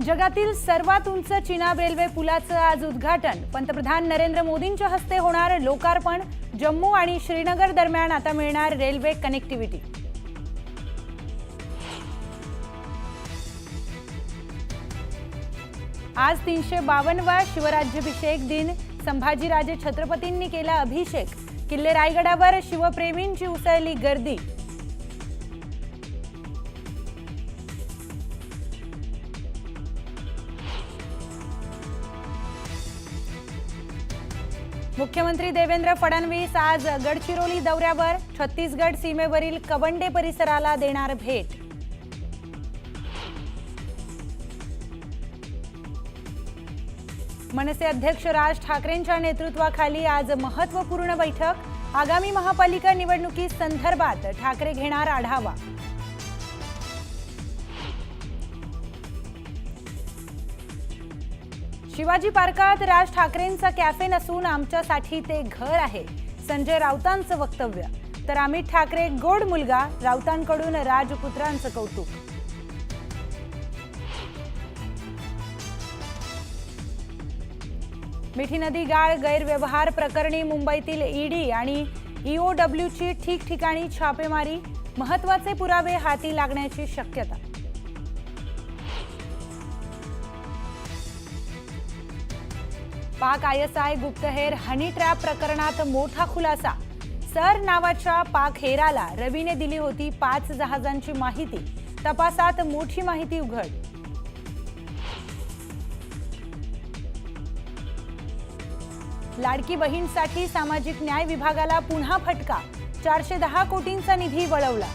जगातील सर्वात उंच चिनाब रेल्वे पुलाचं आज उद्घाटन। पंतप्रधान नरेंद्र मोदींच्या हस्ते होणार लोकार्पण। जम्मू आणि श्रीनगर दरम्यान आता मिळणार रेल्वे कनेक्टिव्हिटी। आज 352वा शिवराज्याभिषेक दिन। संभाजीराजे छत्रपतींनी केला अभिषेक। किल्ले रायगडावर शिवप्रेमींची उसळली गर्दी। मुख्यमंत्री देवेंद्र फडणवीस आज गडचिरोली दौऱ्यावर। छत्तीसगड सीमेवरील कवंडे परिसराला देणार भेट। मनसे अध्यक्ष राज ठाकरेंच्या नेतृत्वाखाली आज महत्त्वपूर्ण बैठक। आगामी महापालिका निवडणुकीसंदर्भात ठाकरे घेणार आढावा। शिवाजी पार्कात राज ठाकरेंचा कॅफे नसून आमच्यासाठी ते घर आहे, संजय राऊतांचं वक्तव्य। तर अमित ठाकरे गोड मुलगा, राऊतांकडून राजपुत्रांचं कौतुक। मिठी नदी गाळ गैरव्यवहार प्रकरणी मुंबईतील ईडी आणि ईओडब्ल्यूची ठिकठिकाणी छापेमारी। महत्त्वाचे पुरावे हाती लागण्याची शक्यता। पाक आयएसआय गुप्तहेर हनी ट्रॅप प्रकरणात मोठा खुलासा। सर नावाच्या पाक हेराला रवीने दिली होती 5 जहाजांची माहिती। तपासात मोठी माहिती उघड। लाडकी बहीणसाठी सामाजिक न्याय विभागाला पुन्हा फटका। 410 कोटींचा निधी वळवला।